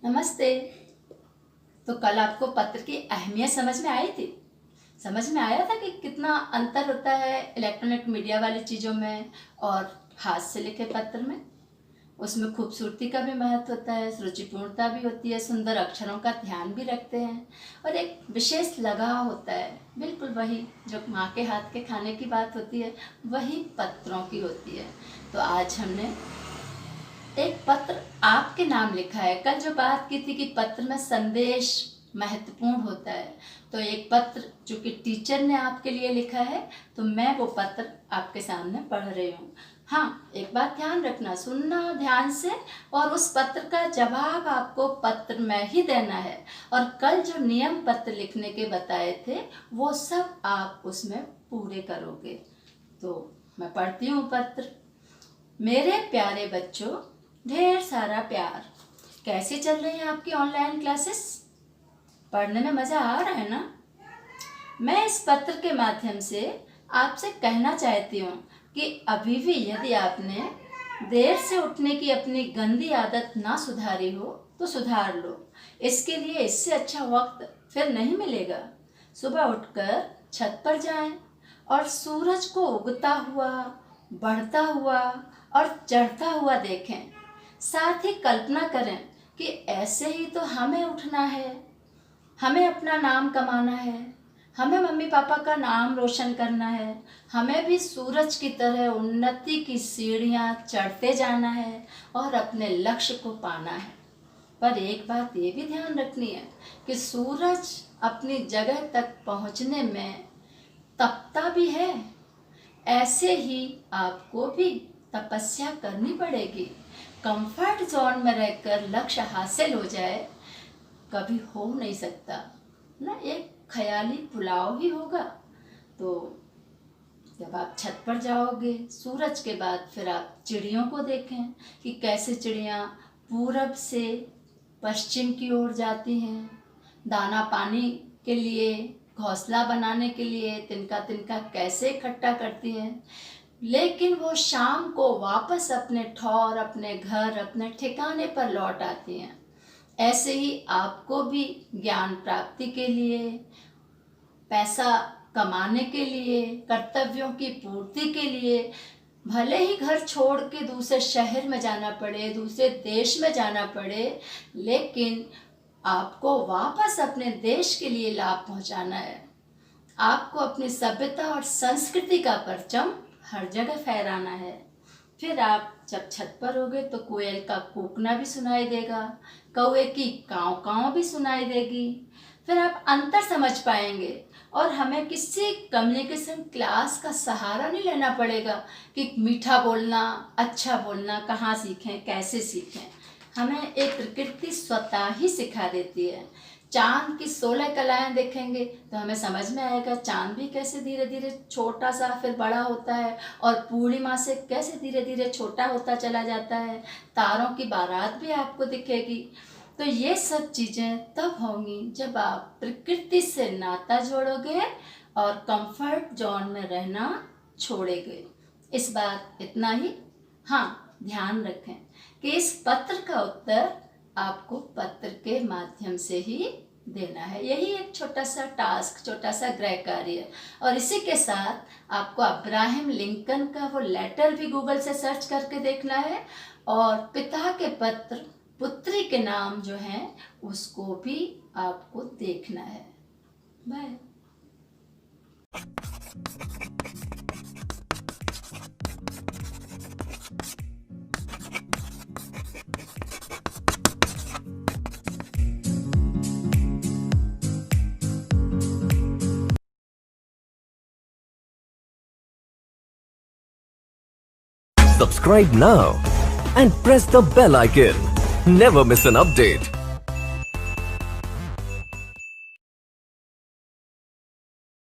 नमस्ते। तो कल आपको पत्र की अहमियत समझ में आई थी? समझ में आया था कि कितना अंतर होता है इलेक्ट्रॉनिक मीडिया वाली चीज़ों में और हाथ से लिखे पत्र में। उसमें खूबसूरती का भी महत्व होता है, रुचिपूर्णता भी होती है, सुंदर अक्षरों का ध्यान भी रखते हैं और एक विशेष लगाव होता है। बिल्कुल वही जो माँ के हाथ के खाने की बात होती है, वही पत्रों की होती है। तो आज हमने एक पत्र आपके नाम लिखा है। कल जो बात की थी कि पत्र में संदेश महत्वपूर्ण होता है, तो एक पत्र जो कि टीचर ने आपके लिए लिखा है, तो मैं वो पत्र आपके सामने पढ़ रही हूँ। हाँ, एक बात ध्यान रखना, सुनना ध्यान से, और उस पत्र का जवाब आपको पत्र में ही देना है। और कल जो नियम पत्र लिखने के बताए थे, वो सब आप उसमें पूरे करोगे। तो मैं पढ़ती हूँ पत्र। मेरे प्यारे बच्चों, ढेर सारा प्यार। कैसी चल रही है आपकी ऑनलाइन क्लासेस? पढ़ने में मज़ा आ रहा है ना? मैं इस पत्र के माध्यम से आपसे कहना चाहती हूँ कि अभी भी यदि आपने देर से उठने की अपनी गंदी आदत ना सुधारी हो तो सुधार लो। इसके लिए इससे अच्छा वक्त फिर नहीं मिलेगा। सुबह उठकर छत पर जाएं और सूरज को उगता हुआ, बढ़ता हुआ और चढ़ता हुआ देखें। साथ ही कल्पना करें कि ऐसे ही तो हमें उठना है, हमें अपना नाम कमाना है, हमें मम्मी पापा का नाम रोशन करना है, हमें भी सूरज की तरह उन्नति की सीढ़ियाँ चढ़ते जाना है और अपने लक्ष्य को पाना है। पर एक बात ये भी ध्यान रखनी है कि सूरज अपनी जगह तक पहुँचने में तपता भी है। ऐसे ही आपको भी तपस्या करनी पड़ेगी। कंफर्ट जोन में रहकर लक्ष्य हासिल हो जाए कभी हो नहीं सकता ना, एक ख्याली पुलाव ही होगा। तो जब आप छत पर जाओगे सूरज के बाद, फिर आप चिड़ियों को देखें कि कैसे चिड़ियाँ पूरब से पश्चिम की ओर जाती हैं, दाना पानी के लिए, घोंसला बनाने के लिए तिनका तिनका कैसे इकट्ठा करती हैं, लेकिन वो शाम को वापस अपने ठौर, अपने घर, अपने ठिकाने पर लौट आती हैं। ऐसे ही आपको भी ज्ञान प्राप्ति के लिए, पैसा कमाने के लिए, कर्तव्यों की पूर्ति के लिए भले ही घर छोड़ के दूसरे शहर में जाना पड़े, दूसरे देश में जाना पड़े, लेकिन आपको वापस अपने देश के लिए लाभ पहुंचाना है। आपको अपनी सभ्यता और संस्कृति का परचम हर जगह फहराना है। फिर आप जब छत पर होगे तो कोयल का कूकना भी सुनाई देगा, कौवे की काँव काँव भी सुनाई देगी। फिर आप अंतर समझ पाएंगे और हमें किसी कम्युनिकेशन क्लास का सहारा नहीं लेना पड़ेगा कि मीठा बोलना, अच्छा बोलना कहाँ सीखें, कैसे सीखें। हमें एक प्रकृति स्वतः ही सिखा देती है। चांद की 16 कलाएं देखेंगे तो हमें समझ में आएगा चांद भी कैसे धीरे धीरे छोटा सा फिर बड़ा होता है, और पूर्णिमा से कैसे धीरे धीरे छोटा होता चला जाता है। तारों की बारात भी आपको दिखेगी। तो ये सब चीज़ें तब होंगी जब आप प्रकृति से नाता जोड़ोगे और कंफर्ट जोन में रहना छोड़ोगे। इस बार इतना ही। हाँ, ध्यान रखें कि इस पत्र का उत्तर आपको पत्र के माध्यम से ही देना है। यही एक छोटा सा टास्क, छोटा सा गृह कार्य है। और इसी के साथ आपको अब्राहम लिंकन का वो लेटर भी गूगल से सर्च करके देखना है, और पिता के पत्र पुत्री के नाम जो हैं उसको भी आपको देखना है। Bye. Subscribe now and press the bell icon. Never miss an update.